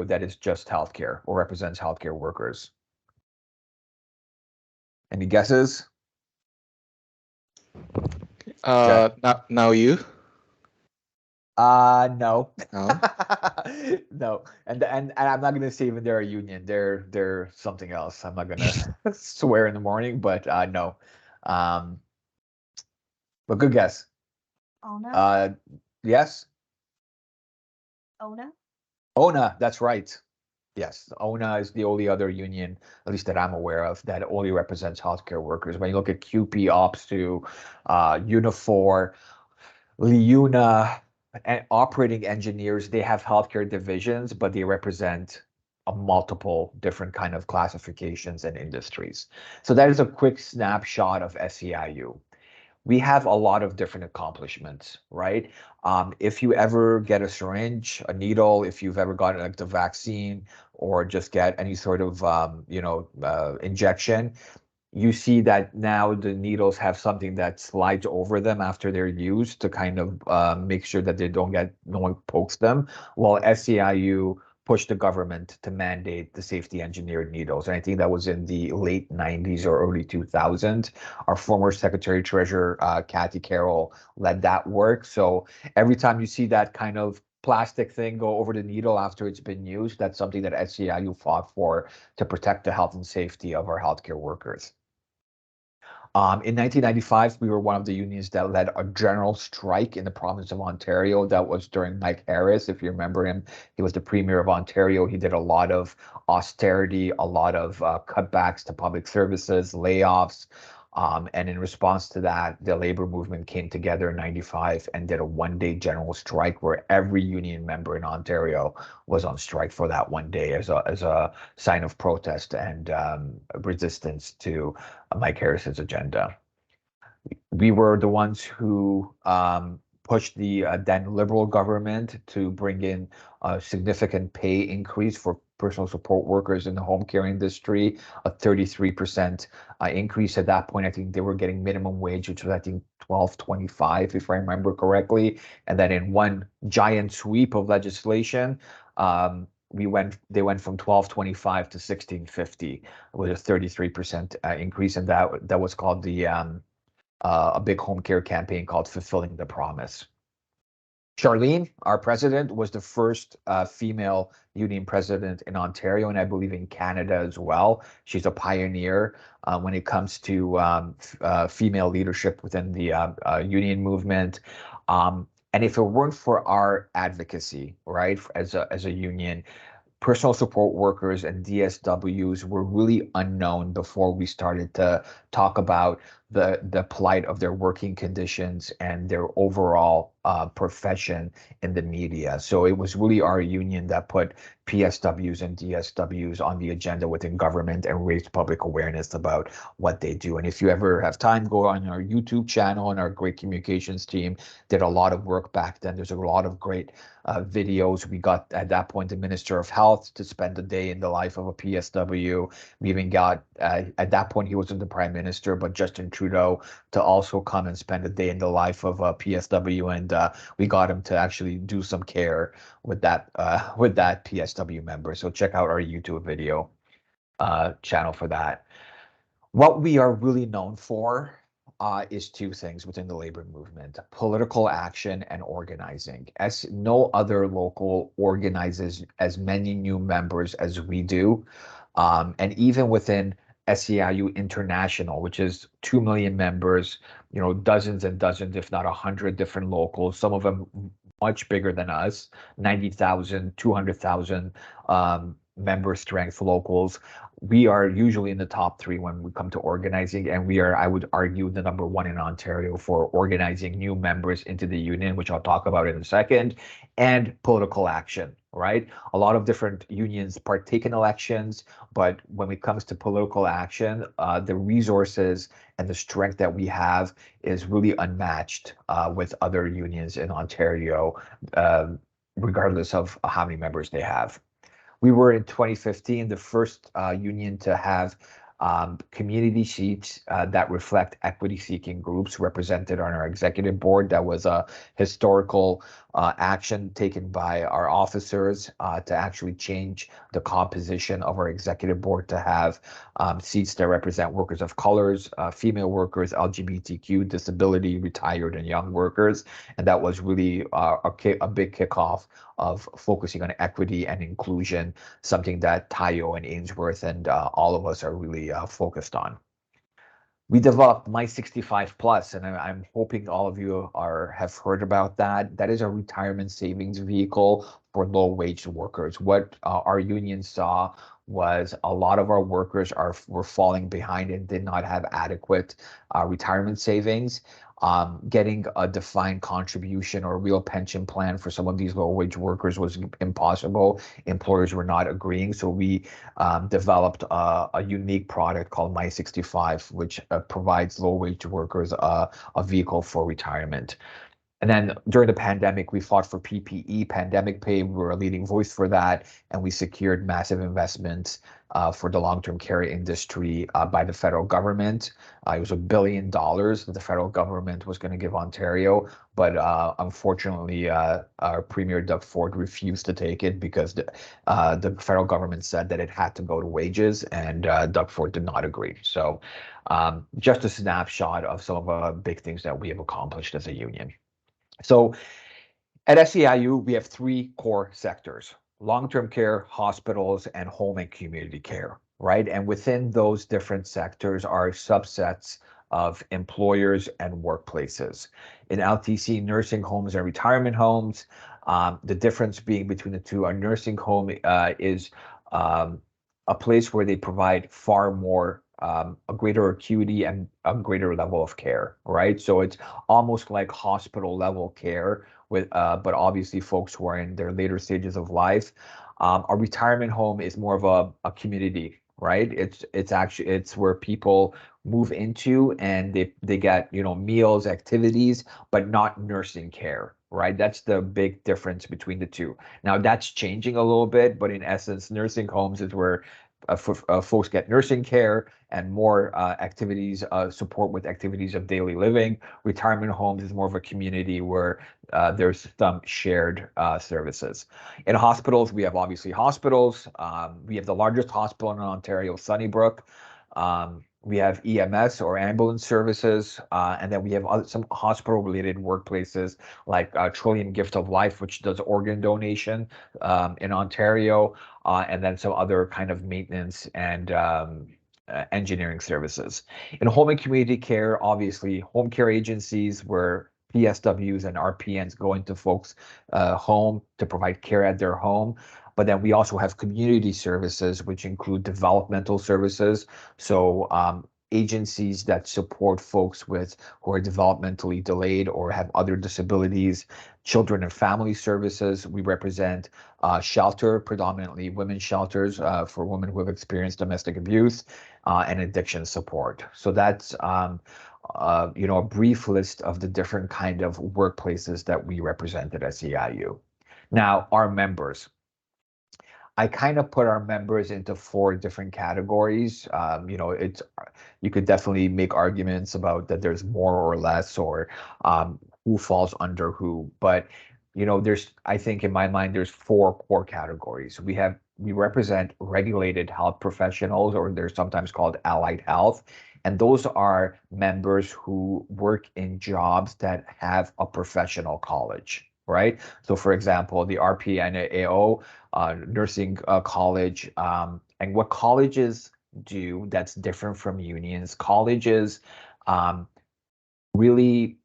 Ontario that is just healthcare or represents healthcare workers? Any guesses? Jack? Now you. No. No. No. And I'm not gonna say even they're a union. They're something else. I'm not gonna swear in the morning, but no. Um, but good guess. ONA? Yes. ONA? ONA, that's right. Yes, ONA is the only other union, at least that I'm aware of, that only represents healthcare workers. When you look at QP, OPS2, Unifor, Liuna, and operating engineers, they have healthcare divisions, but they represent a multiple different kind of classifications and industries. So that is a quick snapshot of SEIU. We have a lot of different accomplishments, right? If you ever get a syringe, a needle, if you've ever gotten like the vaccine or just get any sort of injection, you see that now the needles have something that slides over them after they're used to kind of make sure that they don't get, no one pokes them. Well, SEIU pushed the government to mandate the safety engineered needles. And I think that was in the late 90s or early 2000s. Our former Secretary Treasurer, Kathy Carroll, led that work. So every time you see that kind of plastic thing go over the needle after it's been used, that's something that SEIU fought for to protect the health and safety of our healthcare workers. In 1995, we were one of the unions that led a general strike in the province of Ontario. That was during Mike Harris, if you remember him. He was the premier of Ontario. He did a lot of austerity, a lot of cutbacks to public services, layoffs. And in response to that, the labor movement came together in 95 and did a one-day general strike where every union member in Ontario was on strike for that one day as a sign of protest and resistance to Mike Harris's agenda. We were the ones who pushed the then Liberal government to bring in a significant pay increase for personal support workers in the home care industry, a 33% increase. At that point, I think they were getting minimum wage, which was, I think, $12.25, if I remember correctly. And then in one giant sweep of legislation, they went from $12.25 to $16.50 with a 33% increase, and that was called the a big home care campaign called Fulfilling the Promise. Charlene, our president, was the first female union president in Ontario, and I believe in Canada as well. She's a pioneer when it comes to female leadership within the union movement. And if it weren't for our advocacy, right, as a union, personal support workers and DSWs were really unknown before we started to talk about the plight of their working conditions and their overall profession in the media. So it was really our union that put PSWs and DSWs on the agenda within government and raised public awareness about what they do. And if you ever have time, go on our YouTube channel, and our great communications team did a lot of work back then. There's a lot of great videos. We got, at that point, the Minister of Health to spend a day in the life of a PSW. We even got, at that point, he wasn't the Prime Minister, but Justin Trudeau to also come and spend a day in the life of a PSW, and we got him to actually do some care with that PSW member. So check out our YouTube video channel for that. What we are really known for is two things within the labor movement: political action and organizing. As no other local organizes as many new members as we do. And even within SEIU International, which is 2 million members, dozens and dozens, if not 100 different locals, some of them much bigger than us, 90,000, 200,000 member strength locals. We are usually in the top three when we come to organizing, and we are, I would argue, the number one in Ontario for organizing new members into the union, which I'll talk about in a second, and political action, right? A lot of different unions partake in elections, but when it comes to political action, the resources and the strength that we have is really unmatched with other unions in Ontario, regardless of how many members they have. We were in 2015 the first union to have community seats that reflect equity-seeking groups represented on our executive board. That was a historical action taken by our officers to actually change the composition of our executive board to have seats that represent workers of colors, female workers, LGBTQ, disability, retired, and young workers. And that was really a big kickoff of focusing on equity and inclusion, something that Tayo and Ainsworth and all of us are really focused on. We developed My 65 Plus, and I'm hoping all of you have heard about that. That is a retirement savings vehicle for low-wage workers. What our union saw was a lot of our workers were falling behind and did not have adequate retirement savings. Getting a defined contribution or real pension plan for some of these low-wage workers was impossible. Employers were not agreeing, so we developed a unique product called My 65, which provides low-wage workers a vehicle for retirement. And then during the pandemic, we fought for PPE, pandemic pay. We were a leading voice for that, and we secured massive investments for the long-term care industry by the federal government. It was $1 billion that the federal government was going to give Ontario, but unfortunately, our Premier Doug Ford refused to take it because the federal government said that it had to go to wages, and Doug Ford did not agree. So just a snapshot of some of the big things that we have accomplished as a union. So at SEIU, we have three core sectors: long-term care, hospitals, and home and community care, right? And within those different sectors are subsets of employers and workplaces. In LTC, nursing homes and retirement homes, the difference being between the two, a nursing home is a place where they provide far more a greater acuity and a greater level of care, right? So it's almost like hospital level care with, but obviously folks who are in their later stages of life. A retirement home is more of a community, right? It's where people move into and they get, meals, activities, but not nursing care, right? That's the big difference between the two. Now that's changing a little bit, but in essence, nursing homes is where folks get nursing care and more activities, support with activities of daily living. Retirement homes is more of a community where there's some shared services. In hospitals, we have obviously hospitals. We have the largest hospital in Ontario, Sunnybrook. We have EMS or ambulance services, and then we have some hospital-related workplaces like Trillium Gift of Life, which does organ donation in Ontario, and then some other kind of maintenance and engineering services. In home and community care, obviously, home care agencies where PSWs and RPNs go into folks' home to provide care at their home. But then we also have community services, which include developmental services. So agencies that support folks who are developmentally delayed or have other disabilities, children and family services. We represent shelter, predominantly women's shelters for women who have experienced domestic abuse, and addiction support. So that's a brief list of the different kind of workplaces that we represent at SEIU. Now, our members. I kind of put our members into four different categories. You could definitely make arguments about that there's more or less or who falls under who. But I think in my mind, there's four core categories. We represent regulated health professionals, or they're sometimes called allied health. And those are members who work in jobs that have a professional college, right? So for example, the RPNAO, nursing college, and what colleges do that's different from unions. Colleges really,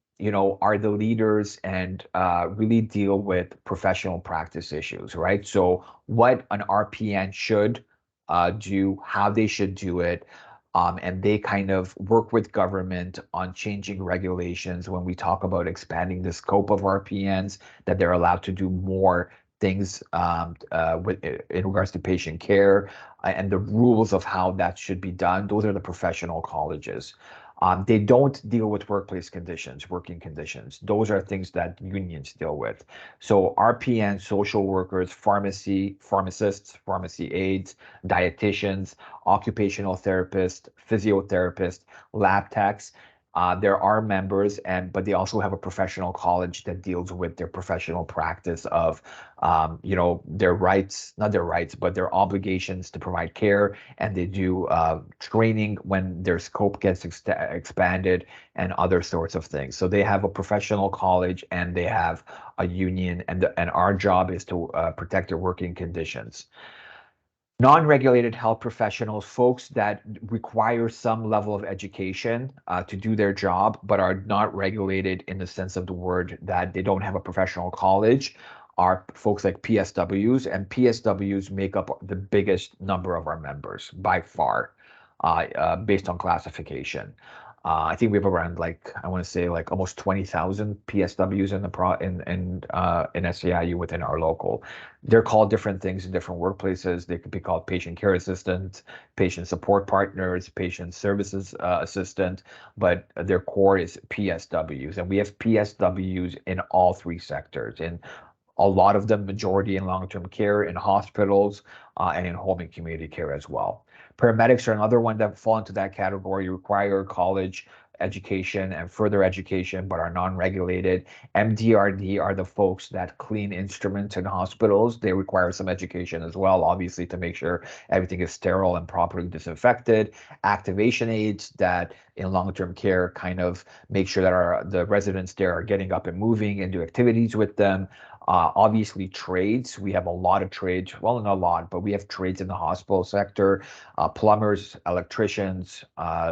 are the leaders and really deal with professional practice issues, right? So what an RPN should do, how they should do it, and they kind of work with government on changing regulations when we talk about expanding the scope of RPNs, that they're allowed to do more things in regards to patient care and the rules of how that should be done. Those are the professional colleges. They don't deal with workplace conditions, working conditions. Those are things that unions deal with. So RPN, social workers, pharmacists, pharmacy aides, dietitians, occupational therapists, physiotherapists, lab techs. There are members, but they also have a professional college that deals with their professional practice of, their rights, not their rights, but their obligations to provide care, and they do training when their scope gets expanded and other sorts of things. So they have a professional college and they have a union, and our job is to protect their working conditions. Non-regulated health professionals, folks that require some level of education to do their job, but are not regulated in the sense of the word that they don't have a professional college, are folks like PSWs, and PSWs make up the biggest number of our members by far, based on classification. I think we have around, like, I want to say, like almost 20,000 PSWs in SEIU within our local. They're called different things in different workplaces. They could be called patient care assistant, patient support partners, patient services assistant, but their core is PSWs. And we have PSWs in all three sectors, in a lot of them, majority in long-term care, in hospitals, and in home and community care as well. Paramedics are another one that fall into that category, require college education and further education, but are non-regulated. MDRD are the folks that clean instruments in hospitals. They require some education as well, obviously, to make sure everything is sterile and properly disinfected. Activation aides that in long-term care kind of make sure that the residents there are getting up and moving and do activities with them. Obviously, trades. We have a lot of trades. Well, not a lot, but we have trades in the hospital sector, plumbers, electricians,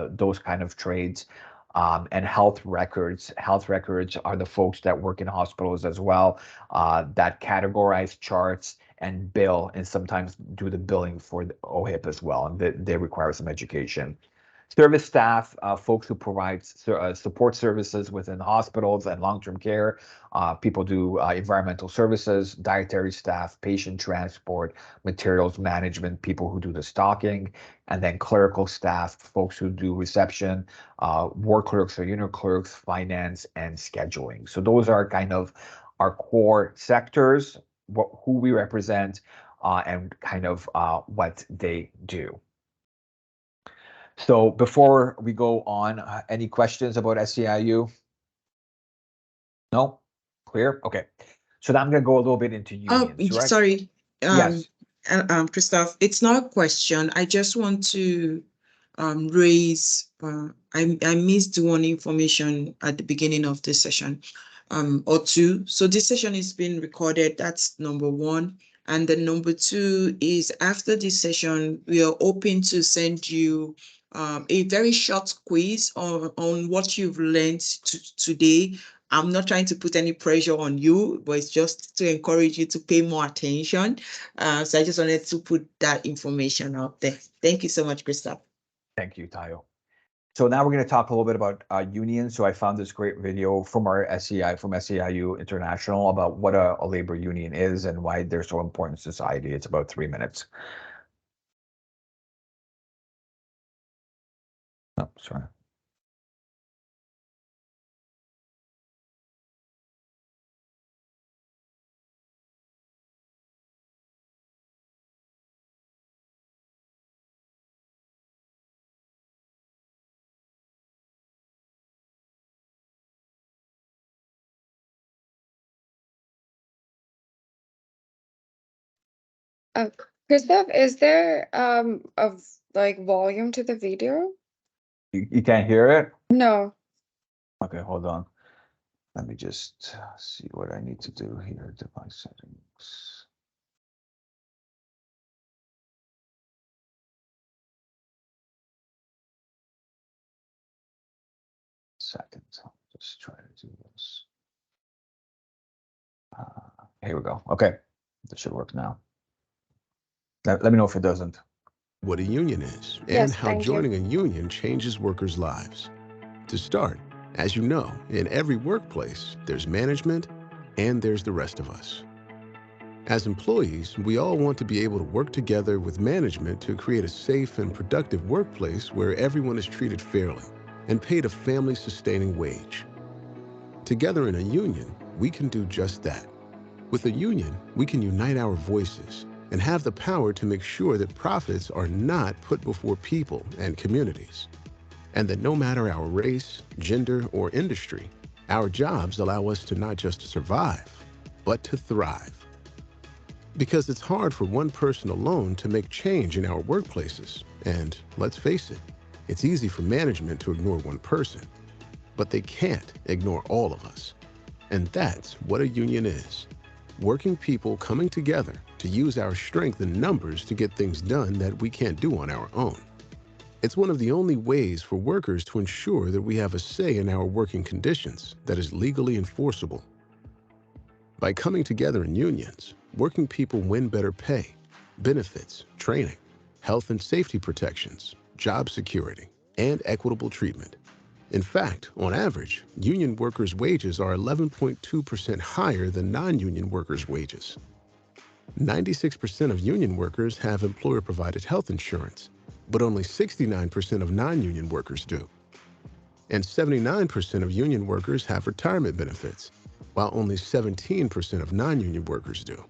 those kind of trades, and health records. Health records are the folks that work in hospitals as well, that categorize charts and bill, and sometimes do the billing for the OHIP as well, and they require some education. Service staff, folks who provide support services within hospitals and long-term care. People do environmental services, dietary staff, patient transport, materials management, people who do the stocking, and then clerical staff, folks who do reception, work clerks or unit clerks, finance, and scheduling. So those are kind of our core sectors, who we represent, and kind of what they do. So before we go on, any questions about SEIU? No? Clear? Okay. So now I'm going to go a little bit into unions, right? Sorry. Yes. Christoph, it's not a question. I just want to raise, I missed one information at the beginning of this session, or two. So this session is being recorded. That's number one. And then number two is, after this session, we are open to send you a very short quiz on what you've learned today. I'm not trying to put any pressure on you, but it's just to encourage you to pay more attention. So I just wanted to put that information out there. Thank you so much, Christoph. Thank you, Tayo. So now we're going to talk a little bit about unions. So I found this great video from our from SEIU International about what a labor union is and why they're so important in society. It's about 3 minutes. Oh, sorry. Christoph, is there of like volume to the video? You can't hear it? No. Okay, hold on. Let me just see what I need to do here. Device settings. Second. I'll just try to do this. Here we go. Okay, this should work now. Let me know if it doesn't. What a union is, and Yes, how thank you. joining a union changes workers' lives. To start, as you know, in every workplace, there's management and there's the rest of us. As employees, we all want to be able to work together with management to create a safe and productive workplace where everyone is treated fairly. and paid a family-sustaining wage. Together in a union, we can do just that. With a union, we can unite our voices and have the power to make sure that profits are not put before people and communities, and that no matter our race, gender, or industry, our jobs allow us to not just survive, but to thrive. Because it's hard for one person alone to make change in our workplaces, and let's face it, it's easy for management to ignore one person, but they can't ignore all of us. And that's what a union is. Working people coming together to use our strength in numbers to get things done that we can't do on our own. It's one of the only ways for workers to ensure that we have a say in our working conditions that is legally enforceable. By coming together in unions, working people win better pay, benefits, training, health and safety protections, job security, and equitable treatment. In fact, on average, union workers' wages are 11.2% higher than non-union workers' wages. 96% of union workers have employer-provided health insurance, but only 69% of non-union workers do. And 79% of union workers have retirement benefits, while only 17% of non-union workers do.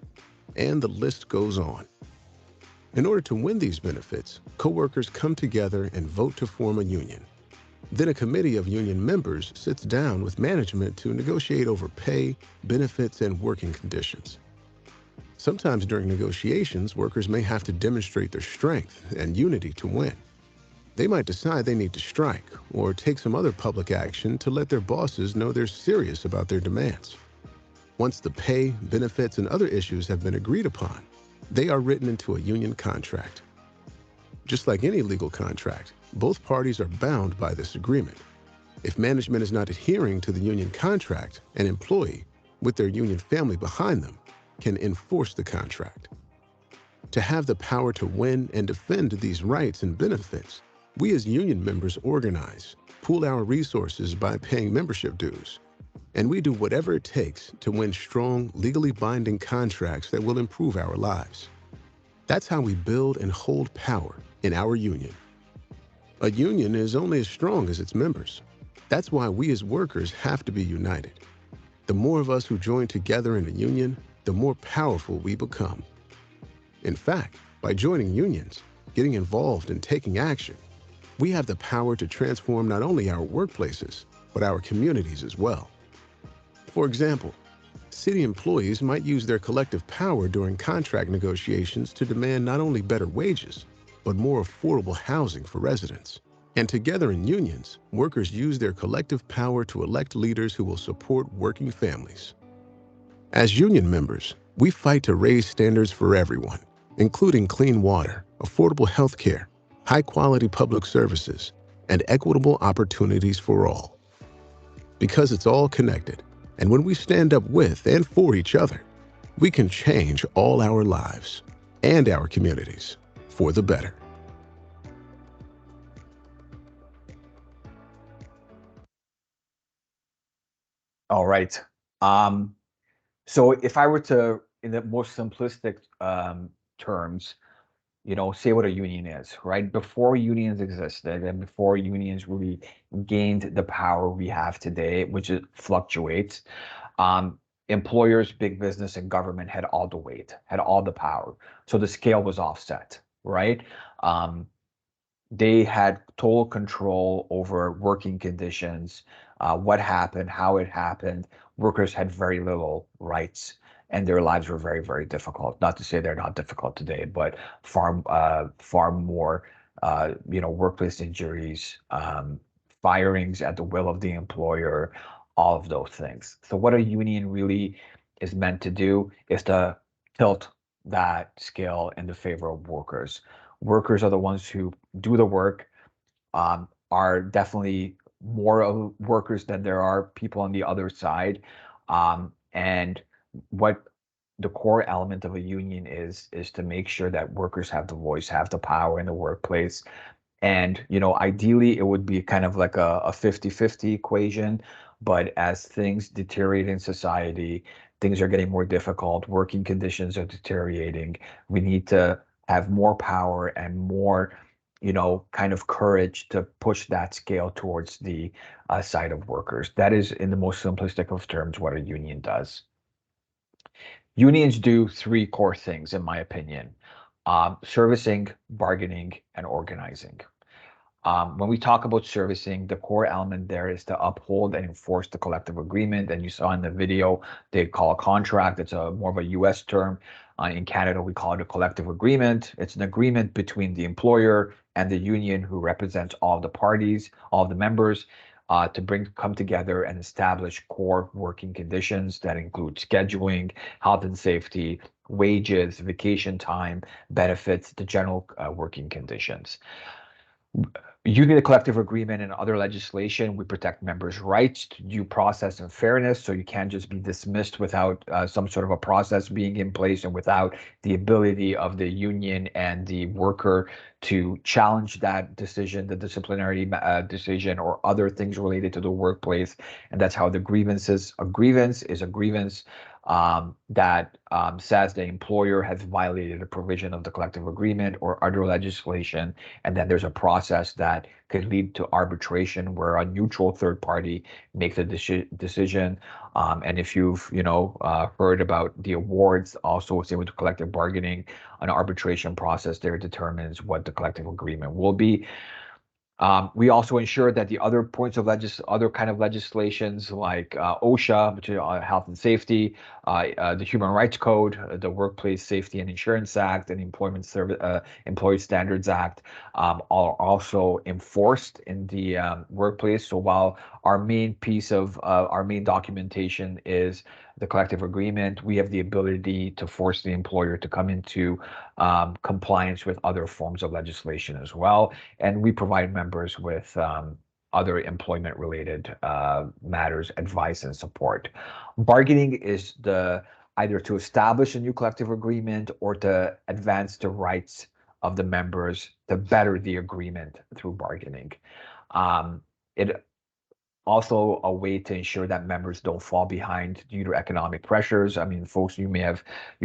And the list goes on. In order to win these benefits, coworkers come together and vote to form a union. Then a committee of union members sits down with management to negotiate over pay, benefits, and working conditions. Sometimes during negotiations, workers may have to demonstrate their strength and unity to win. They might decide they need to strike or take some other public action to let their bosses know they're serious about their demands. Once the pay, benefits, and other issues have been agreed upon, they are written into a union contract. Just like any legal contract, both parties are bound by this agreement. If management is not adhering to the union contract, an employee, with their union family behind them, can enforce the contract. To have the power to win and defend these rights and benefits, we as union members organize, pool our resources by paying membership dues, and we do whatever it takes to win strong, legally binding contracts that will improve our lives. That's how we build and hold power in our union. A union is only as strong as its members. That's why we as workers have to be united. The more of us who join together in a union, the more powerful we become. In fact, by joining unions, getting involved and taking action, we have the power to transform not only our workplaces, but our communities as well. For example, city employees might use their collective power during contract negotiations to demand not only better wages, but more affordable housing for residents. And together in unions, workers use their collective power to elect leaders who will support working families. As union members, we fight to raise standards for everyone, including clean water, affordable health care, high-quality public services, and equitable opportunities for all. Because it's all connected, and when we stand up with and for each other, we can change all our lives and our communities for the better. All right. So if I were to, in the most simplistic terms, say what a union is, right? Before unions existed and before unions really gained the power we have today, which it fluctuates, employers, big business, and government had all the weight, had all the power. So the scale was offset, right? They had total control over working conditions, what happened, how it happened. Workers had very little rights, and their lives were very, very difficult. Not to say they're not difficult today, but far more, workplace injuries, firings at the will of the employer, all of those things. So what a union really is meant to do is to tilt that scale in the favor of workers. Workers are the ones who do the work, are definitely more of workers than there are people on the other side. And what the core element of a union is to make sure that workers have the voice, have the power in the workplace. And, ideally it would be kind of like a 50-50 equation, but as things deteriorate in society, things are getting more difficult, working conditions are deteriorating. We need to have more power and more kind of courage to push that scale towards the side of workers. That is, in the most simplistic of terms, what a union does. Unions do three core things, in my opinion: servicing, bargaining, and organizing. When we talk about servicing, the core element there is to uphold and enforce the collective agreement. And you saw in the video, they call a contract. It's a more of a US term. In Canada, we call it a collective agreement. It's an agreement between the employer and the union, who represents all the parties, all the members, to come together and establish core working conditions that include scheduling, health and safety, wages, vacation time, benefits, the general working conditions. Using the collective agreement and other legislation, we protect members' rights to due process and fairness. So you can't just be dismissed without some sort of a process being in place and without the ability of the union and the worker to challenge that decision, the disciplinary decision, or other things related to the workplace. And that's how a grievance is a grievance that says the employer has violated a provision of the collective agreement or other legislation, and then there's a process that could lead to arbitration where a neutral third party makes a decision. And if you've heard about the awards also associated with collective bargaining, an arbitration process there determines what the collective agreement will be. We also ensure that the other points of other kind of legislations like OSHA, which is health and safety, the Human Rights Code, the Workplace Safety and Insurance Act, and the Employee Standards Act are also enforced in the workplace. So while our main piece of our main documentation is the collective agreement, we have the ability to force the employer to come into compliance with other forms of legislation as well. And we provide members with other employment-related matters, advice, and support. Bargaining is either to establish a new collective agreement or to advance the rights of the members to better the agreement through bargaining. It also a way to ensure that members don't fall behind due to economic pressures. I mean, folks, you've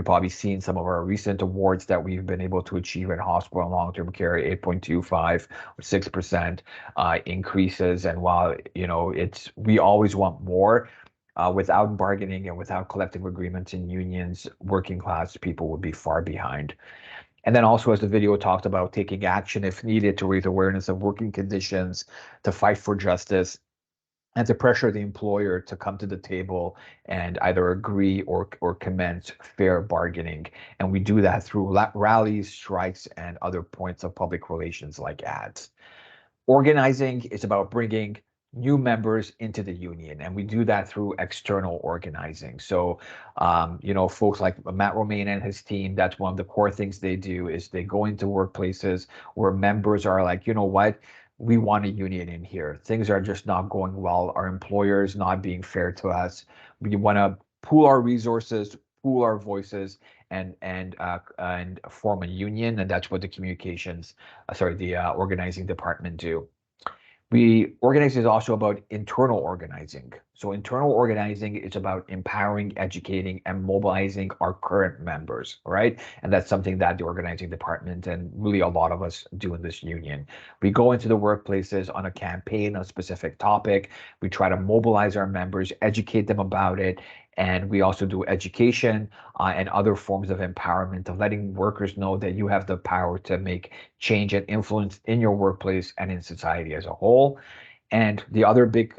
probably seen some of our recent awards that we've been able to achieve in hospital and long-term care, 8.25 or 6% increases. And while, we always want more, without bargaining and without collective agreements and unions, working class people would be far behind. And then also, as the video talked about, taking action if needed to raise awareness of working conditions, to fight for justice, and to pressure the employer to come to the table and either agree or commence fair bargaining. And we do that through rallies, strikes, and other points of public relations like ads. Organizing is about bringing new members into the union, and we do that through external organizing. So, folks like Matt Romaine and his team, that's one of the core things they do, is they go into workplaces where members are like, you know what? We want a union in here. Things are just not going well. Our employers not being fair to us. We want to pool our resources, pool our voices, and form a union. And that's what the organizing department do. Organizing is also about internal organizing. So internal organizing is about empowering, educating, and mobilizing our current members, right? And that's something that the organizing department and really a lot of us do in this union. We go into the workplaces on a campaign, a specific topic. We try to mobilize our members, educate them about it. And we also do education and other forms of empowerment, of letting workers know that you have the power to make change and influence in your workplace and in society as a whole. And the other big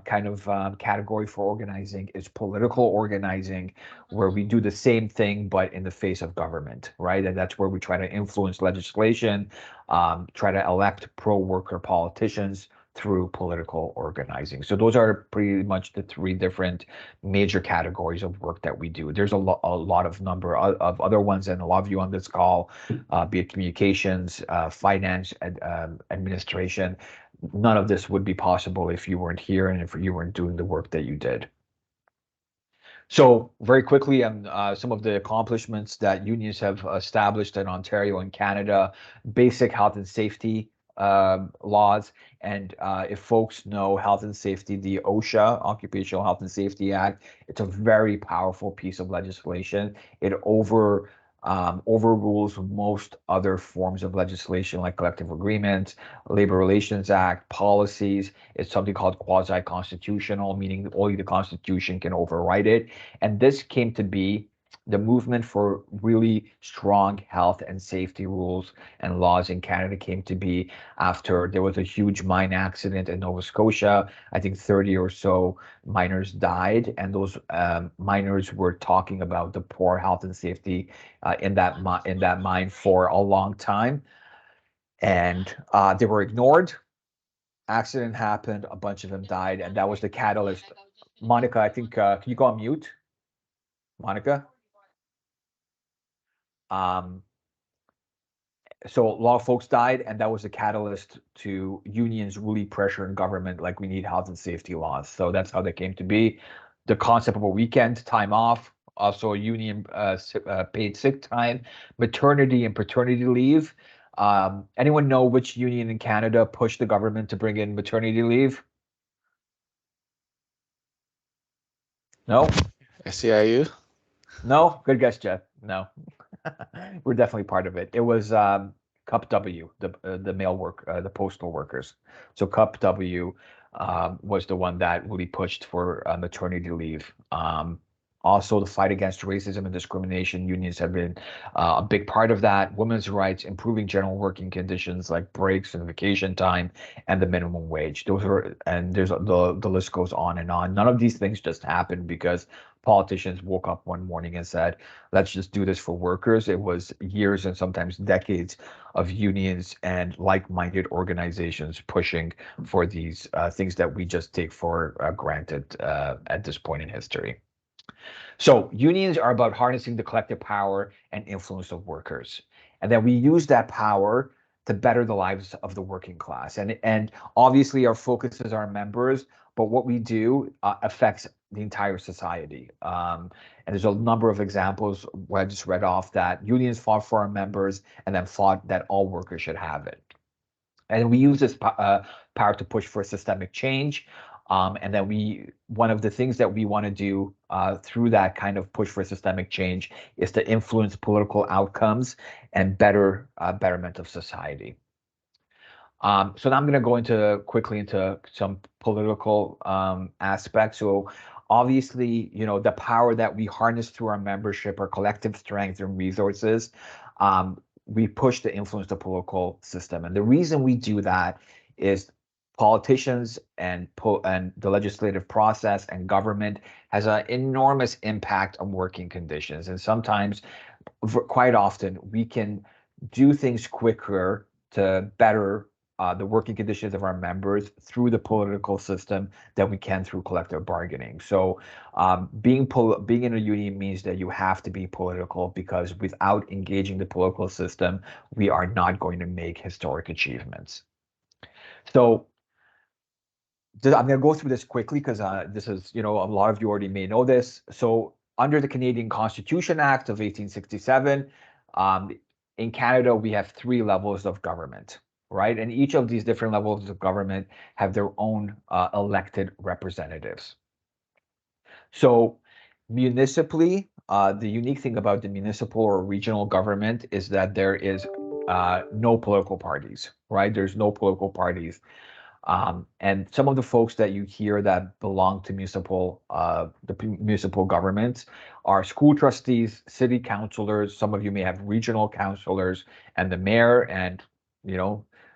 category for organizing is political organizing, where we do the same thing, but in the face of government, right? And that's where we try to influence legislation, try to elect pro-worker politicians through political organizing. So those are pretty much the three different major categories of work that we do. There's a lot of number of other ones, and a lot of you on this call, be it communications, finance, administration. None of this would be possible if you weren't here and if you weren't doing the work that you did. So very quickly, some of the accomplishments that unions have established in Ontario and Canada: basic health and safety laws. And if folks know health and safety, the OSHA, Occupational Health and Safety Act, it's a very powerful piece of legislation. It overrules most other forms of legislation like collective agreements, Labor Relations Act, policies. It's something called quasi-constitutional, meaning only the Constitution can override it. And this came to be the movement for really strong health and safety rules and laws in Canada came to be after there was a huge mine accident in Nova Scotia. I think 30 or so miners died, and those miners were talking about the poor health and safety in that mine for a long time, and they were ignored. Accident happened, a bunch of them died, and that was the catalyst. Monica, I think can you go on mute, Monica? So a lot of folks died, and that was a catalyst to unions really pressuring government, like we need health and safety laws. So that's how they came to be. The concept of a weekend time off, also union paid sick time, maternity and paternity leave. Anyone know which union in Canada pushed the government to bring in maternity leave? No? SEIU? No? Good guess, Jeff. No. We're definitely part of it. It was CUPW, the mail work, the postal workers. So CUPW was the one that really pushed for maternity leave. Also, the fight against racism and discrimination, unions have been a big part of that. Women's rights, improving general working conditions like breaks and vacation time, and the minimum wage. Those are, and there's the list goes on and on. None of these things just happened because politicians woke up one morning and said, let's just do this for workers. It was years and sometimes decades of unions and like-minded organizations pushing for these things that we just take for granted at this point in history. So unions are about harnessing the collective power and influence of workers. And then we use that power to better the lives of the working class. And obviously our focus is our members, but what we do affects the entire society. And there's a number of examples where I just read off that unions fought for our members and then fought that all workers should have it. And we use this power to push for systemic change. And then one of the things that we want to do through that kind of push for systemic change is to influence political outcomes and betterment of society. So now I'm going to go quickly into some political aspects. So obviously, the power that we harness through our membership, our collective strength and resources, we push to influence the political system. And the reason we do that is politicians and the legislative process and government has an enormous impact on working conditions. And sometimes, quite often, we can do things quicker to better the working conditions of our members through the political system than we can through collective bargaining. So being in a union means that you have to be political, because without engaging the political system, we are not going to make historic achievements. So I'm going to go through this quickly because this is, a lot of you already may know this. So under the Canadian Constitution Act of 1867, in Canada, we have 3 levels of government, right? And each of these different levels of government have their own elected representatives. So municipally, the unique thing about the municipal or regional government is that there is no political parties, right? There's no political parties. And some of the folks that you hear that belong to the municipal governments are school trustees, city councilors. Some of you may have regional councilors and the mayor. And,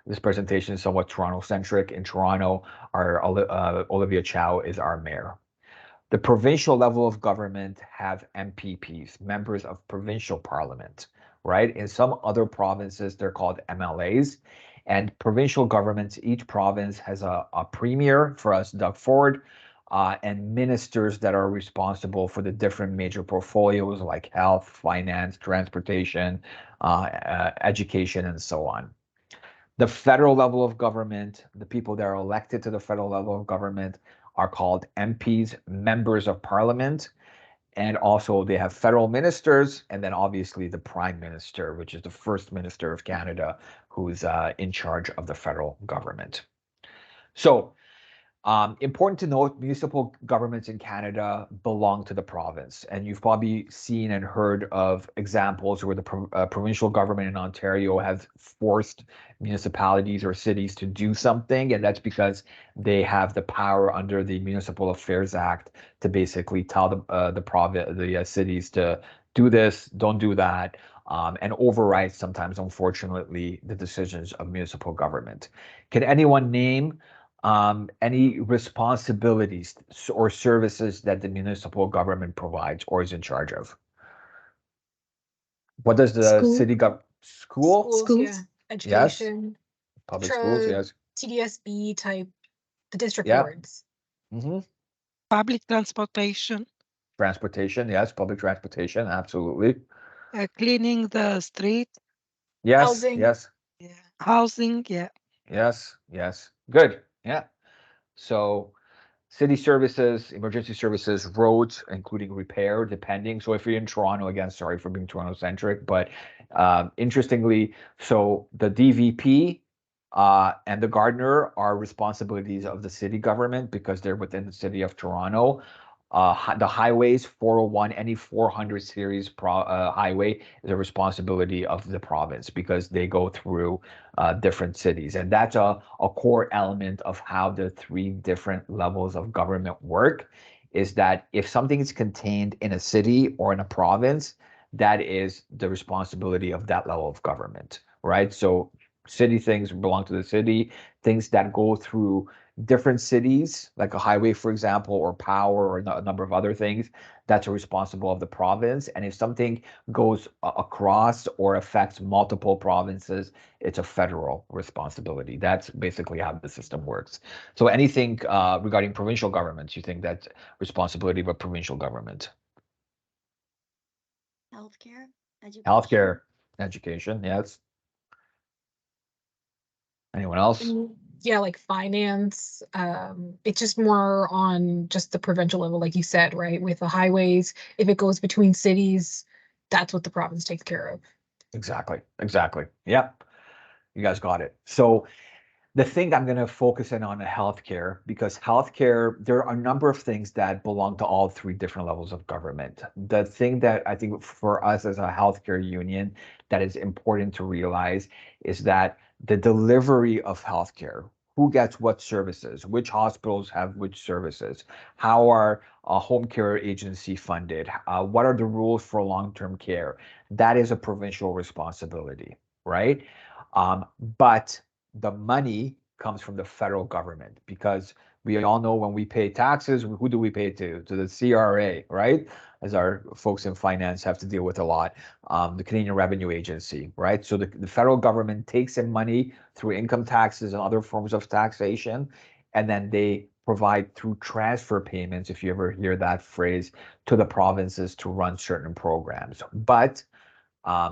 this presentation is somewhat Toronto-centric. In Toronto, our Olivia Chow is our mayor. The provincial level of government have MPPs, members of provincial parliament, right? In some other provinces, they're called MLAs. And provincial governments, each province has a premier, for us, Doug Ford, and ministers that are responsible for the different major portfolios like health, finance, transportation, education, and so on. The federal level of government, the people that are elected to the federal level of government are called MPs, members of parliament. And also they have federal ministers, and then obviously the prime minister, which is the first minister of Canada, who's in charge of the federal government. So Important to note, municipal governments in Canada belong to the province, and you've probably seen and heard of examples where the provincial government in Ontario has forced municipalities or cities to do something, and that's because they have the power under the Municipal Affairs Act to basically tell the cities to do this, don't do that, and override sometimes, unfortunately, the decisions of municipal government. Can anyone name any responsibilities or services that the municipal government provides or is in charge of? What does the School. city school? Schools. Yeah, education, Public schools, yes. TDSB type, the district Yeah. boards. hmm Public transportation, Transportation, yes. Public transportation, absolutely. cleaning the street, Yes, Housing. yes, yeah, housing, yeah. yes, yes. Good. Yeah. So city services, emergency services, roads, including repair, depending. So if you're in Toronto, again, sorry for being Toronto centric, but interestingly, so the DVP and the gardener are responsibilities of the city government because they're within the city of Toronto. The highways, 401, any 400 series highway is a responsibility of the province because they go through different cities. And that's a core element of how the three different levels of government work, is that if something is contained in a city or in a province, that is the responsibility of that level of government, right? So city things belong to the city, things that go through different cities, like a highway, for example, or power, or a number of other things, that's responsible of the province. And if something goes across or affects multiple provinces, it's a federal responsibility. That's basically how the system works. So anything regarding provincial governments, you think that's responsibility of a provincial government? Healthcare, education. Healthcare, education, yes. Anyone else? Yeah, like finance. It's just more on just the provincial level, like you said, right? With the highways, if it goes between cities, that's what the province takes care of. Exactly. Exactly. Yep. You guys got it. So the thing I'm going to focus in on healthcare, because healthcare, there are a number of things that belong to all three different levels of government. The thing that I think for us as a healthcare union that is important to realize is that the delivery of healthcare, who gets what services, which hospitals have which services, how are home care agency funded, what are the rules for long-term care, that is a provincial responsibility, right? But the money comes from the federal government because we all know when we pay taxes, who do we pay to? To the CRA, right? As our folks in finance have to deal with a lot, the Canadian Revenue Agency, right? So the federal government takes in money through income taxes and other forms of taxation, and then they provide through transfer payments, if you ever hear that phrase, to the provinces to run certain programs. But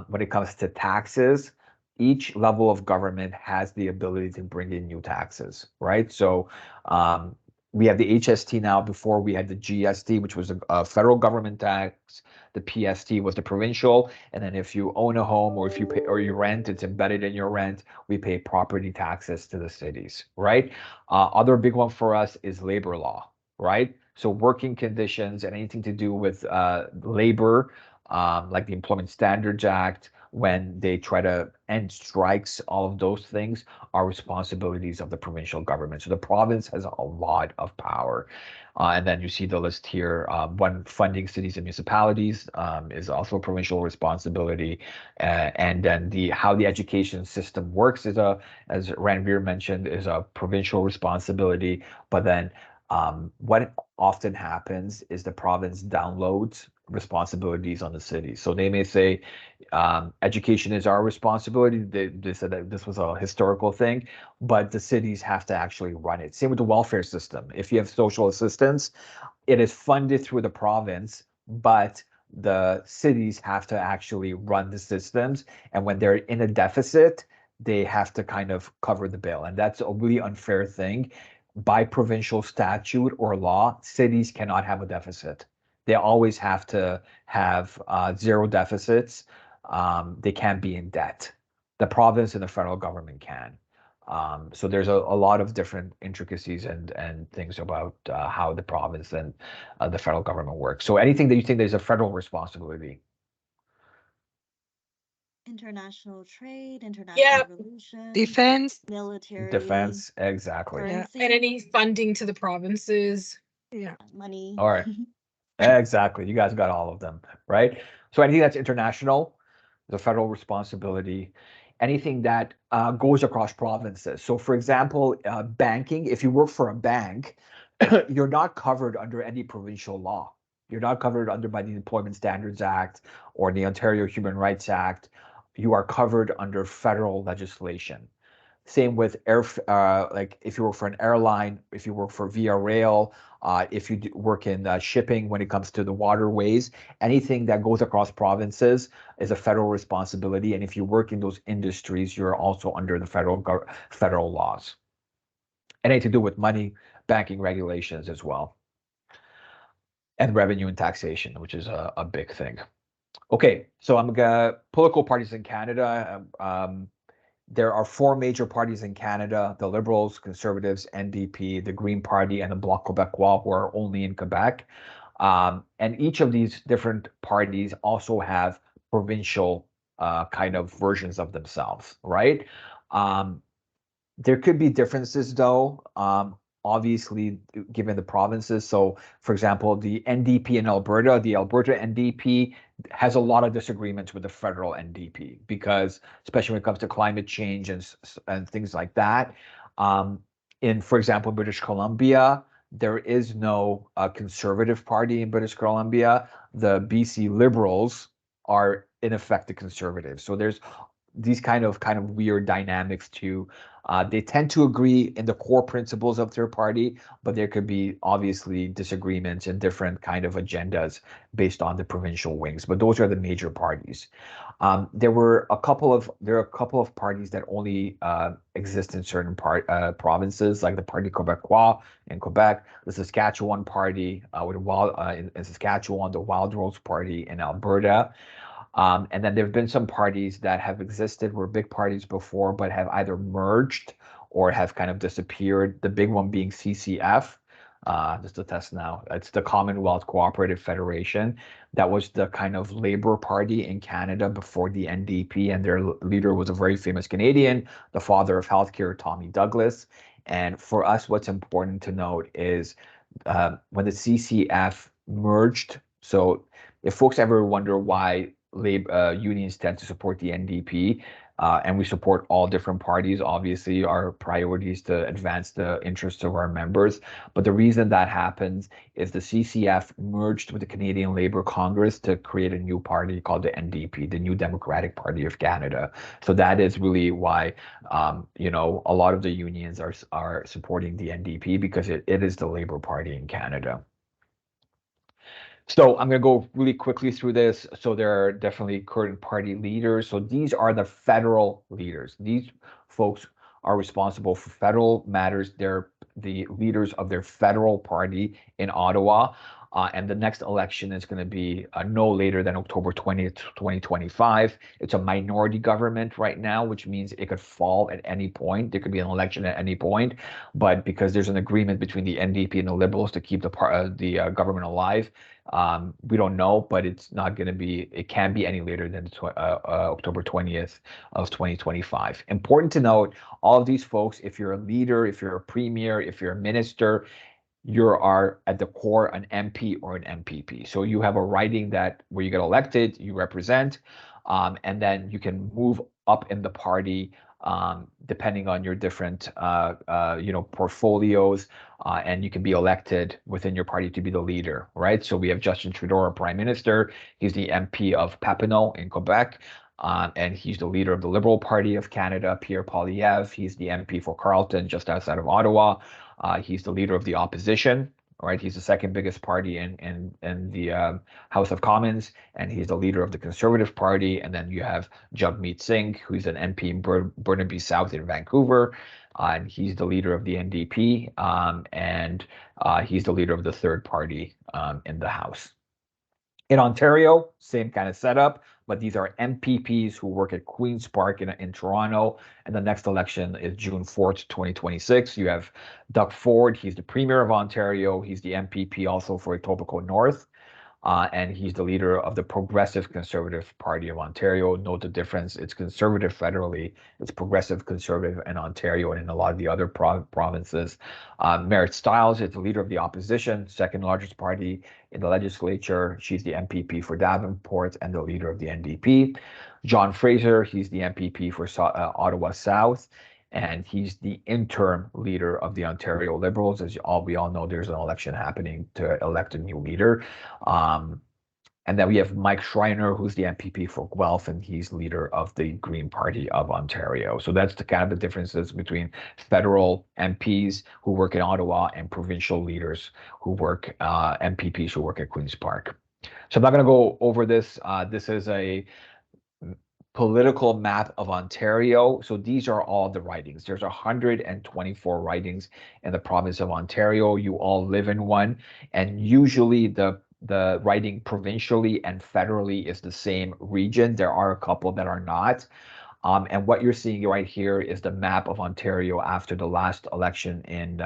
when it comes to taxes, each level of government has the ability to bring in new taxes, right? So we have the HST now. Before we had the GST, which was a federal government tax. The PST was the provincial, and then if you own a home or if you pay or you rent, it's embedded in your rent. We pay property taxes to the cities, right? Other big one for us is labor law, right? So working conditions and anything to do with labor, like the Employment Standards Act, when they try to end strikes, all of those things are responsibilities of the provincial government. So the province has a lot of power. And then you see the list here. One, funding cities and municipalities is also a provincial responsibility. And then how the education system works is as Ranveer mentioned, is a provincial responsibility. But then what often happens is the province downloads responsibilities on the city. So they may say, education is our responsibility. They said that this was a historical thing, but the cities have to actually run it. Same with the welfare system. If you have social assistance, it is funded through the province, but the cities have to actually run the systems. And when they're in a deficit, they have to kind of cover the bill. And that's a really unfair thing. By provincial statute or law, cities cannot have a deficit. They always have to have zero deficits. They can't be in debt. The province and the federal government can. So there's a lot of different intricacies and things about how the province and the federal government works. So anything that you think there's a federal responsibility? International trade, Yeah. international relations, Defense, military, Defense, exactly. Yeah. currency, And any funding to the provinces. yeah. money. All right. Exactly. You guys got all of them, right? So anything that's international is a federal responsibility. Anything that goes across provinces. So, for example, banking, if you work for a bank, you're not covered under any provincial law. You're not covered under by the Employment Standards Act or the Ontario Human Rights Act. You are covered under federal legislation. Same with like if you work for an airline, if you work for Via Rail, if you work in shipping when it comes to the waterways, anything that goes across provinces is a federal responsibility. And if you work in those industries, you're also under the federal laws. Anything to do with money, banking regulations as well. And revenue and taxation, which is a big thing. Okay, so I'm gonna political parties in Canada. There are four major parties in Canada: the Liberals, Conservatives, NDP, the Green Party, and the Bloc Québécois, who are only in Quebec. And each of these different parties also have provincial kind of versions of themselves, right? There could be differences though, obviously, given the provinces. So, for example, the NDP in Alberta, the Alberta NDP has a lot of disagreements with the federal NDP because, especially when it comes to climate change and things like that. For example, British Columbia, there is no conservative party in British Columbia. The BC Liberals are in effect the conservatives. So there's these kind of weird dynamics too. They tend to agree in the core principles of their party, but there could be obviously disagreements and different kind of agendas based on the provincial wings. But those are the major parties. There are a couple of parties that only exist in certain provinces, like the Parti Québécois in Quebec, the Saskatchewan Party in Saskatchewan, the Wild Rose Party in Alberta. And then there have been some parties that have existed, were big parties before, but have either merged or have kind of disappeared. The big one being CCF, just to test now. It's the Commonwealth Cooperative Federation. That was the kind of Labour Party in Canada before the NDP, and their leader was a very famous Canadian, the father of healthcare, Tommy Douglas. And for us, what's important to note is when the CCF merged. So if folks ever wonder why unions tend to support the NDP, and we support all different parties. Obviously, our priority is to advance the interests of our members. But the reason that happens is the CCF merged with the Canadian Labour Congress to create a new party called the NDP, the New Democratic Party of Canada. So that is really why, a lot of the unions are supporting the NDP, because it is the Labour Party in Canada. So I'm going to go really quickly through this. So there are definitely current party leaders. So these are the federal leaders. These folks are responsible for federal matters. They're the leaders of their federal party in Ottawa. And the next election is going to be no later than October 20th, 2025. It's a minority government right now, which means it could fall at any point. There could be an election at any point. But because there's an agreement between the NDP and the Liberals to keep the government alive, we don't know, but it's not going to be, it can't be any later than October 20th of 2025. Important to note, all of these folks, if you're a leader, if you're a premier, if you're a minister, you are at the core an MP or an MPP. So you have a riding where you get elected, you represent, and then you can move up in the party depending on your different portfolios, and you can be elected within your party to be the leader, right? So we have Justin Trudeau, our Prime Minister. He's the MP of Papineau in Quebec. And he's the leader of the Liberal Party of Canada. Pierre Poilievre, he's the MP for Carleton, just outside of Ottawa. He's the leader of the opposition, right? He's the second biggest party in the House of Commons, and he's the leader of the Conservative Party. And then you have Jagmeet Singh, who's an MP in Burnaby South in Vancouver, and he's the leader of the NDP, and he's the leader of the third party in the House. In Ontario, same kind of setup, but these are MPPs who work at Queen's Park in Toronto. And the next election is June 4th, 2026. You have Doug Ford. He's the Premier of Ontario. He's the MPP also for Etobicoke North. And he's the leader of the Progressive Conservative Party of Ontario. Note the difference. It's conservative federally. It's progressive conservative in Ontario and in a lot of the other provinces. Merritt Stiles is the leader of the opposition, second largest party in the legislature. She's the MPP for Davenport and the leader of the NDP. John Fraser, he's the MPP for Ottawa South. And he's the interim leader of the Ontario Liberals. As we all know, there's an election happening to elect a new leader. And then we have Mike Schreiner, who's the MPP for Guelph, and he's leader of the Green Party of Ontario. So that's the kind of the differences between federal MPs who work in Ottawa and provincial leaders who work, MPPs who work at Queen's Park. So I'm not going to go over this. This is a political map of Ontario. So these are all the ridings. There's 124 ridings in the province of Ontario. You all live in one, and usually the riding provincially and federally is the same region. There are a couple that are not. And what you're seeing right here is the map of Ontario after the last election in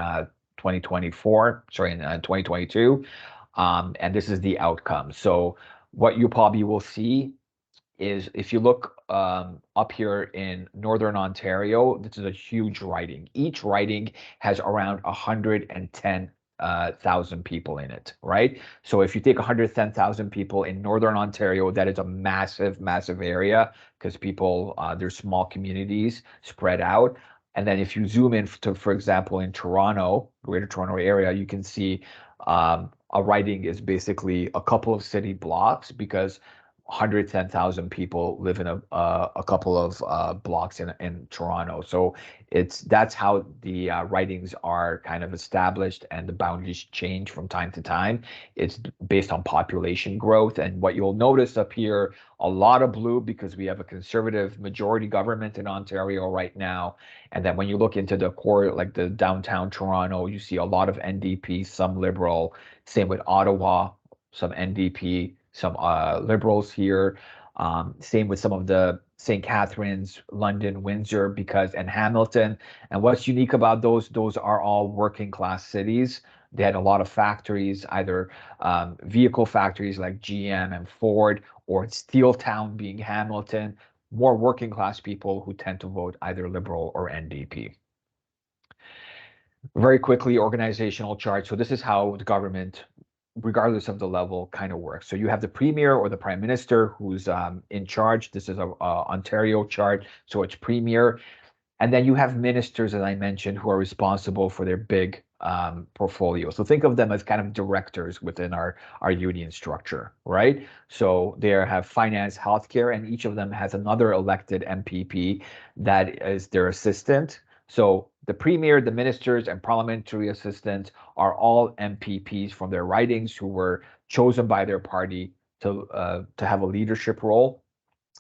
2022. And this is the outcome. So what you probably will see is if you look up here in Northern Ontario, this is a huge riding. Each riding has around 110,000 people in it, right? So if you take 110,000 people in Northern Ontario, that is a massive, massive area because people, there's small communities spread out. And then if you zoom in to, for example, in Toronto, Greater Toronto area, you can see a riding is basically a couple of city blocks because 110,000 people live in a couple of blocks in Toronto. So that's how the ridings are kind of established and the boundaries change from time to time. It's based on population growth. And what you'll notice up here, a lot of blue because we have a conservative majority government in Ontario right now. And then when you look into the core, like the downtown Toronto, you see a lot of NDP, some Liberal, same with Ottawa, some NDP, some Liberals here. Same with some of the St. Catharines, London, Windsor, and Hamilton. And what's unique about those are all working class cities. They had a lot of factories, either vehicle factories like GM and Ford, or Steel Town being Hamilton, more working class people who tend to vote either Liberal or NDP. Very quickly, organizational chart. So this is how the government, regardless of the level, kind of works. So you have the Premier or the Prime Minister who's in charge. This is a Ontario chart, so it's Premier. And then you have ministers, as I mentioned, who are responsible for their big portfolio. So think of them as kind of directors within our union structure, right? So they have finance, healthcare, and each of them has another elected MPP that is their assistant. So the Premier, the ministers, and parliamentary assistants are all MPPs from their ridings who were chosen by their party to have a leadership role.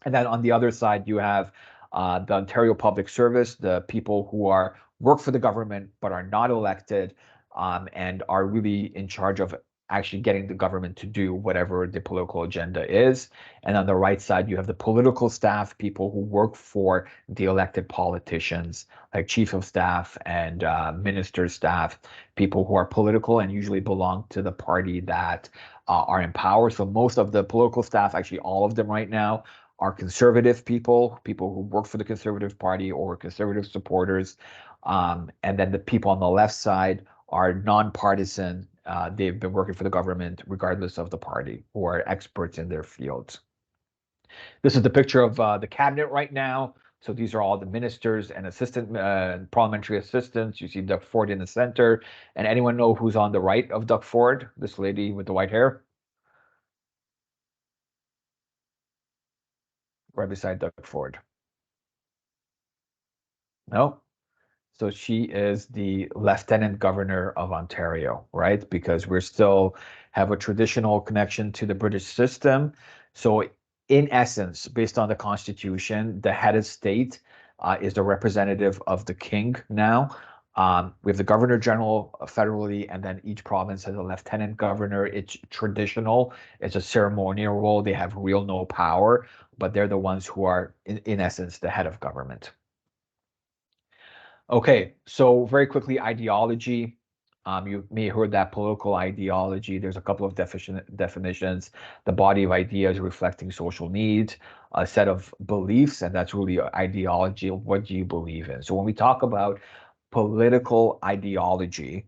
And then on the other side, you have the Ontario Public Service, the people who work for the government but are not elected and are really in charge of actually getting the government to do whatever the political agenda is. And on the right side, you have the political staff, people who work for the elected politicians, like chief of staff and minister's staff, people who are political and usually belong to the party that are in power. So most of the political staff, actually all of them right now, are conservative people who work for the Conservative Party or conservative supporters. And then the people on the left side are nonpartisan. They've been working for the government regardless of the party, who are experts in their fields. This is the picture of the cabinet right now. So these are all the ministers and assistant parliamentary assistants. You see Doug Ford in the center. And anyone know who's on the right of Doug Ford? This lady with the white hair? Right beside Doug Ford. No? So she is the Lieutenant Governor of Ontario, right? Because we're still have a traditional connection to the British system. So in essence, based on the Constitution, the head of state is the representative of the king now. We have the Governor General federally, and then each province has a Lieutenant Governor. It's traditional. It's a ceremonial role. They have real no power. but they're the ones who are, in essence, the head of government. Okay, so very quickly, ideology. You may have heard that political ideology. There's a couple of definitions. The body of ideas reflecting social needs, a set of beliefs, and that's really ideology. What do you believe in? So when we talk about political ideology,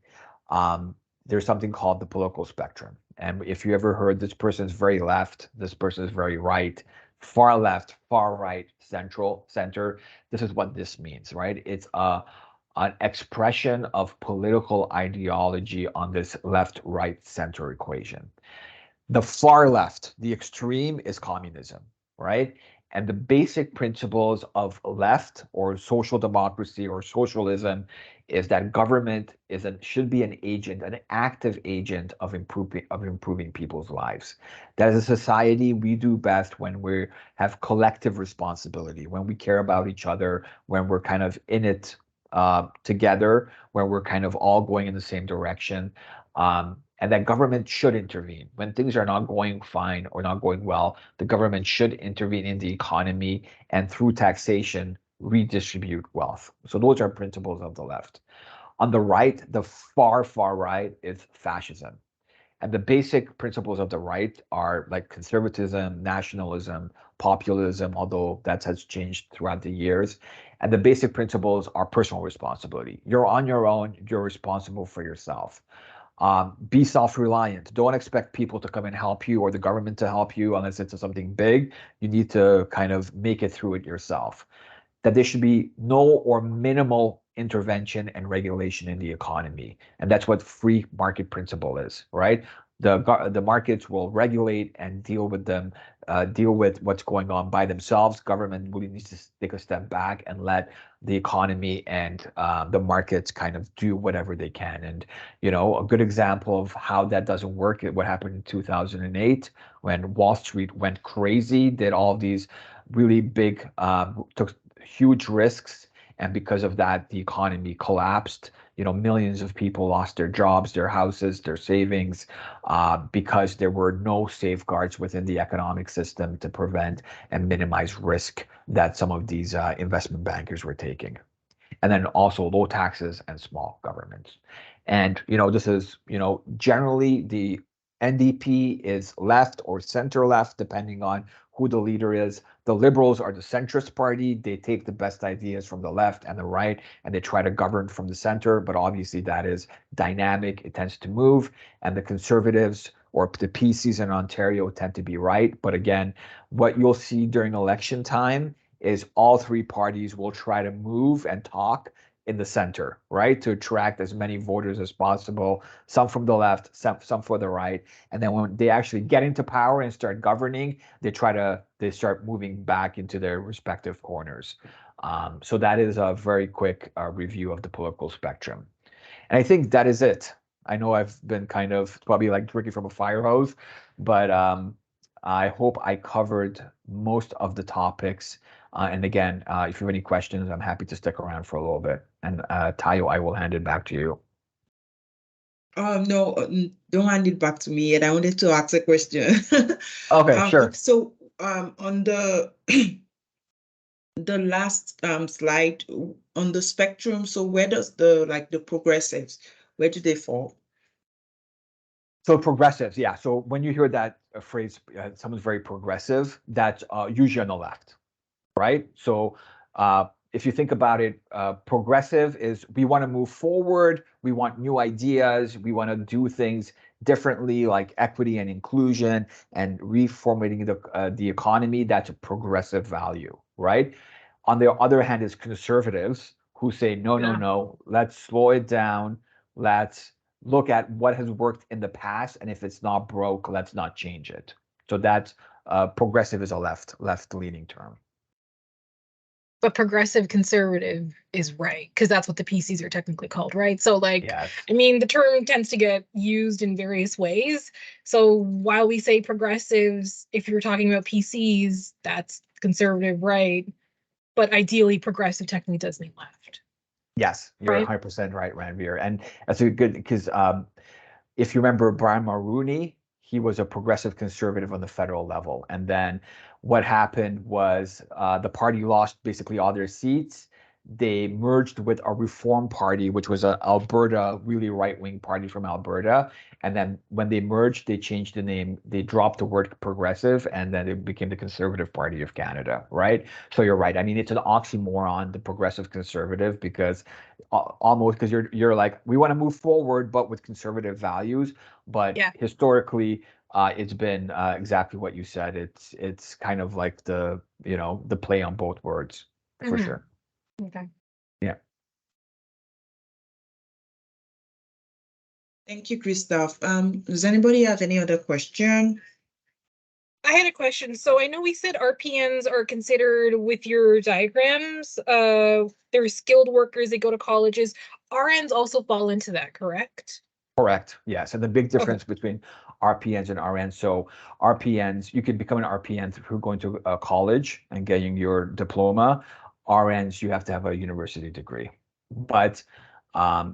there's something called the political spectrum. And if you ever heard this person is very left, this person is very right, far left, far right, center, this is what this means, right? It's an expression of political ideology on this left, right, center equation. The far left, the extreme, is communism, right? And the basic principles of left or social democracy or socialism is that government should be an agent, an active agent of improving people's lives. That as a society, we do best when we have collective responsibility, when we care about each other, when we're kind of in it together, where we're kind of all going in the same direction. And that government should intervene. When things are not going fine or not going well, the government should intervene in the economy and through taxation, redistribute wealth. So those are principles of the left. On the right, the far, far right is fascism. And the basic principles of the right are like conservatism, nationalism, populism, although that has changed throughout the years. And the basic principles are personal responsibility. You're on your own, you're responsible for yourself. Be self-reliant. Don't expect people to come and help you or the government to help you unless it's something big. You need to kind of make it through it yourself. That there should be no or minimal intervention and regulation in the economy. And that's what free market principle is, right? The markets will regulate and deal with them, deal with what's going on by themselves. Government really needs to take a step back and let the economy and the markets kind of do whatever they can. And, you know, a good example of how that doesn't work is what happened in 2008 when Wall Street went crazy, did all these really big, took huge risks. And because of that, the economy collapsed. You know, millions of people lost their jobs, their houses, their savings, because there were no safeguards within the economic system to prevent and minimize risk that some of these investment bankers were taking. And then also low taxes and small governments. And, you know, this is, you know, generally the NDP is left or center left, depending on who the leader is. The Liberals are the centrist party. They take the best ideas from the left and the right, and they try to govern from the center. But obviously that is dynamic. It tends to move. And the Conservatives or the PCs in Ontario tend to be right. But again, what you'll see during election time is all three parties will try to move and talk in the center, right? To attract as many voters as possible, some from the left, some for the right. And then when they actually get into power and start governing, they start moving back into their respective corners. So that is a very quick review of the political spectrum. And I think that is it. I know I've been kind of probably like drinking from a fire hose, but I hope I covered most of the topics. And again, if you have any questions, I'm happy to stick around for a little bit. And Tayo, I will hand it back to you. No, don't hand it back to me yet. I wanted to ask a question. Okay, sure. So on the the last slide on the spectrum, so where does the progressives, where do they fall? So progressives, yeah. So when you hear that phrase, someone's very progressive, that's usually on the left, right? So if you think about it, progressive is we want to move forward, we want new ideas, we want to do things differently, like equity and inclusion and reformatting the economy. That's a progressive value, right? On the other hand, is conservatives who say, no, let's slow it down, let's look at what has worked in the past, and if it's not broke, let's not change it. So that's progressive is a left-leaning term. But progressive conservative is right, because that's what the PCs are technically called, right? So like, Yes. I mean, the term tends to get used in various ways. So while we say progressives, if you're talking about PCs, that's conservative, right? But ideally, progressive technically does mean left. Yes, you're Right. 100% right, Ranveer. And that's a good, because if you remember Brian Mulroney, he was a progressive conservative on the federal level. And then what happened was the party lost basically all their seats. They merged with a Reform Party, which was an Alberta, really right-wing party from Alberta. And then when they merged, they changed the name. They dropped the word progressive, and then it became the Conservative Party of Canada, right? So you're right. I mean, it's an oxymoron, the progressive conservative, because almost because you're like, we want to move forward, but with conservative values. But Yeah. historically, it's been exactly what you said. It's kind of like the the play on both words for Mhm. sure. Okay. Thank you, Christoph. Does anybody have any other question? I had a question. So I know we said RPNs are considered with your diagrams. They're skilled workers, they go to colleges. RNs also fall into that, correct? Correct. Yes. And the big difference between RPNs and RNs. So RPNs, you can become an RPN through going to a college and getting your diploma. RNs, you have to have a university degree. But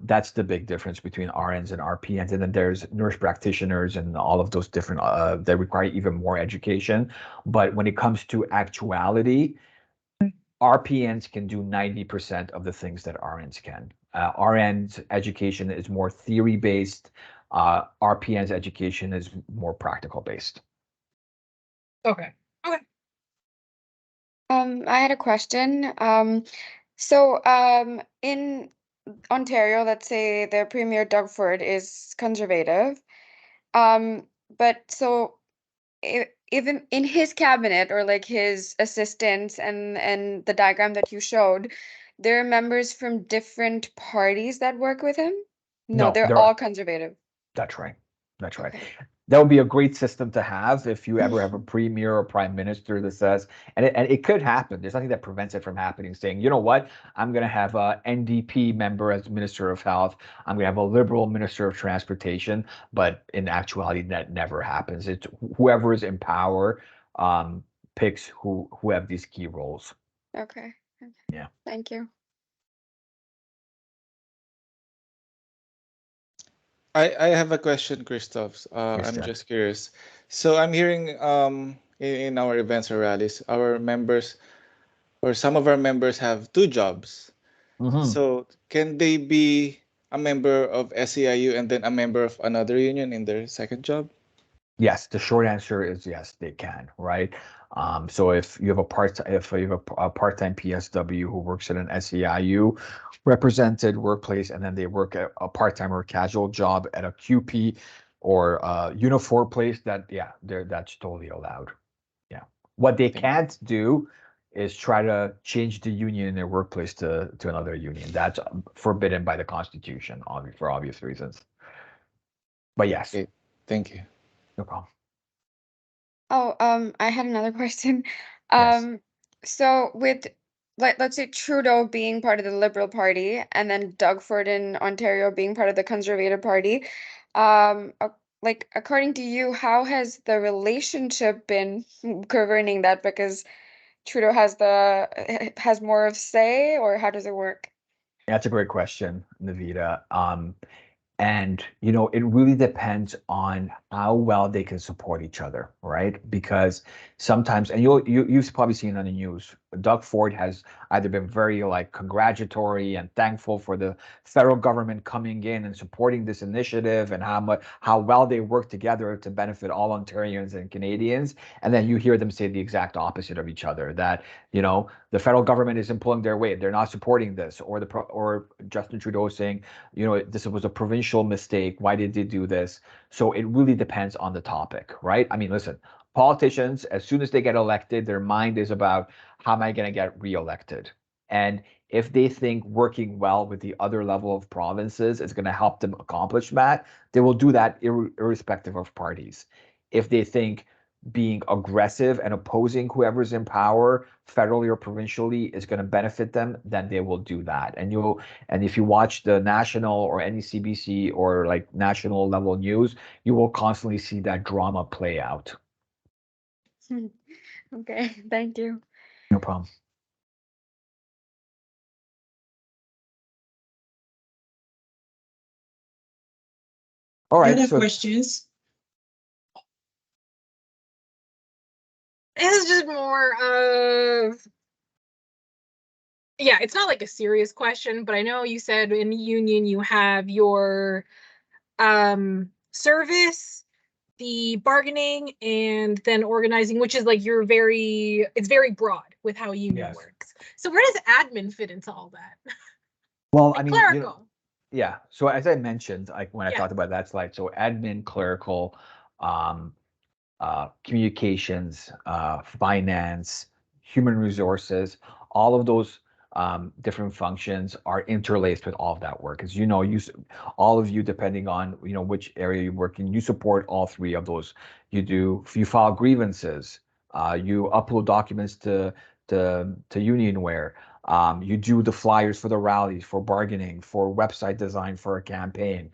that's the big difference between RNs and RPNs. And then there's nurse practitioners and all of those different that require even more education. But when it comes to actuality, RPNs can do 90% of the things that RNs can. RN's education is more theory based. RPN's education is more practical based. Okay. I had a question. In Ontario, let's say the Premier Doug Ford is conservative. But so even in his cabinet or like his assistants and the diagram that you showed, there are members from different parties that work with him? No, No, they're there all conservative. That's right. That's right. Okay. That would be a great system to have if you ever have a premier or prime minister that says, and it could happen. There's nothing that prevents it from happening, saying, you know what, I'm going to have a NDP member as Minister of Health. I'm going to have a Liberal Minister of Transportation. But in actuality, that never happens. It's whoever is in power picks who have these key roles. Okay. Yeah. Thank you. I have a question, Christoph. Yes, I'm Jack. just curious. So I'm hearing in our events or rallies, our members or some of our members have two jobs. Mhm. So can they be a member of SEIU and then a member of another union in their second job? Yes, the short answer is yes, they can, right? So if you have a part-time PSW who works at an SEIU represented workplace, and then they work at a part-time or casual job at a QP or a uniform place, that's totally allowed. Yeah. What they Thank- can't do is try to change the union in their workplace to another union. That's forbidden by the Constitution, for obvious reasons. But yes, Okay, thank you. no problem. Oh, I had another question. Yes. So with let's say Trudeau being part of the Liberal Party and then Doug Ford in Ontario being part of the Conservative Party, like according to you, how has the relationship been governing that? Because Trudeau has more of say, or how does it work? That's a great question, Navita. And it really depends on how well they can support each other, right? Because sometimes, and you've probably seen on the news, Doug Ford has either been very like congratulatory and thankful for the federal government coming in and supporting this initiative and how well they work together to benefit all Ontarians and Canadians. And then you hear them say the exact opposite of each other, that the federal government isn't pulling their weight, they're not supporting this, or Justin Trudeau saying, this was a provincial mistake. Why did they do this? So it really depends on the topic, right? I mean, listen, politicians, as soon as they get elected, their mind is about how am I going to get reelected? And if they think working well with the other level of provinces is going to help them accomplish that, they will do that irrespective of parties. If they think being aggressive and opposing whoever's in power federally or provincially is going to benefit them, then they will do that. And if you watch the national or any CBC or like national level news, you will constantly see that drama play out. Okay, thank you. No problem. All Any right. other So questions? It's just more of, yeah, it's not like a serious question, but I know you said in the union you have your service, the bargaining, and then organizing, which is like it's very broad with how union Yes. works. So where does admin fit into all that? Well, I Like mean, clerical. yeah. So as I mentioned, like when I Yeah. talked about that slide, so admin, clerical, um, communications, finance, human resources, all of those different functions are interlaced with all of that work. As you know, all of you, depending on which area you work in, you support all three of those. You file grievances, you upload documents to Unionware. You do the flyers for the rallies, for bargaining, for website design for a campaign.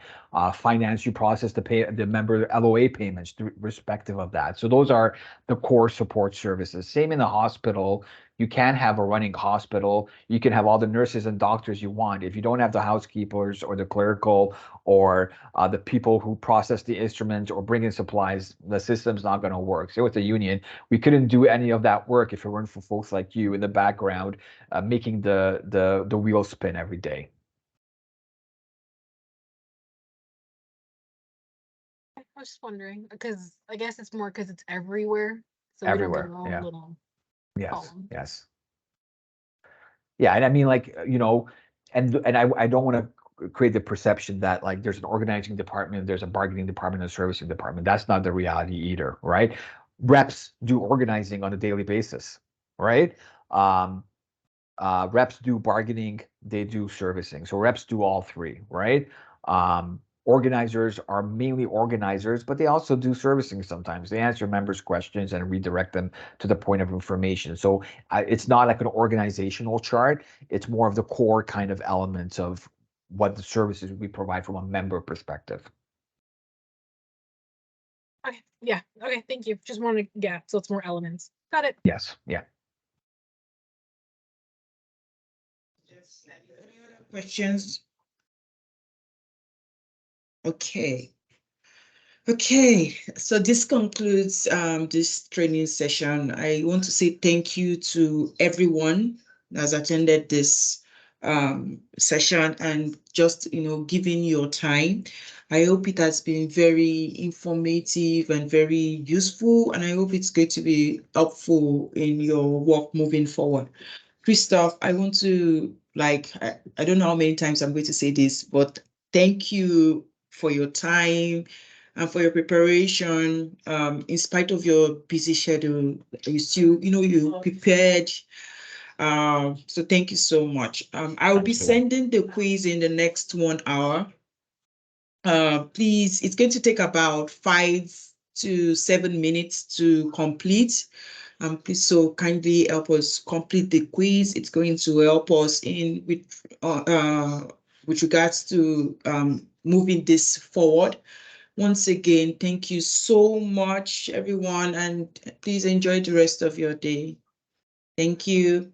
Finance, you process the member LOA payments respective of that. So those are the core support services. Same in the hospital. You can have a running hospital. You can have all the nurses and doctors you want. If you don't have the housekeepers or the clerical or the people who process the instruments or bring in supplies, the system's not going to work. So with the union, we couldn't do any of that work if it weren't for folks like you in the background making the wheel spin every day. I was just wondering, because I guess it's more because it's everywhere. So we don't Everywhere, get our own yeah. little Yes, column. yes. Yeah, and I mean, like, and I don't want to create the perception that like there's an organizing department, there's a bargaining department, a servicing department. That's not the reality either, right? Reps do organizing on a daily basis, right? Reps do bargaining, they do servicing. So reps do all three, right? Organizers are mainly organizers, but they also do servicing sometimes. They answer members' questions and redirect them to the point of information. So it's not like an organizational chart. It's more of the core kind of elements of what the services we provide from a member perspective. Okay. Yeah. Okay. Thank you. Just wanted to, yeah. So it's more elements. Got it. Yes, yeah. Any other questions? Okay. Okay, so this concludes this training session. I want to say thank you to everyone that has attended this session and just giving your time. I hope it has been very informative and very useful, and I hope it's going to be helpful in your work moving forward. Christophe, I want to I don't know how many times I'm going to say this, but thank you for your time and for your preparation. In spite of your busy schedule, you still, you prepared. So thank you so much. I will be sending the quiz in the next 1 hour. Please, it's going to take about 5 to 7 minutes to complete. Please so kindly help us complete the quiz. It's going to help us with regards to moving this forward. Once again, thank you so much, everyone, and please enjoy the rest of your day. Thank you.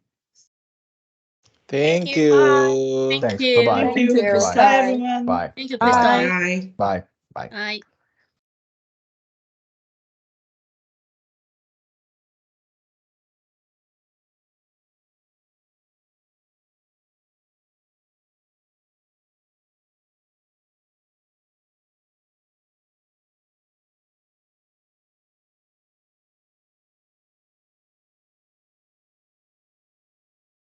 Thank you. you. Thank Thanks. you. Bye-bye. Thank you, Bye. Bye, Christophe. everyone. Bye. Thank you, Bye. Christophe. Bye. Bye. Bye. Bye.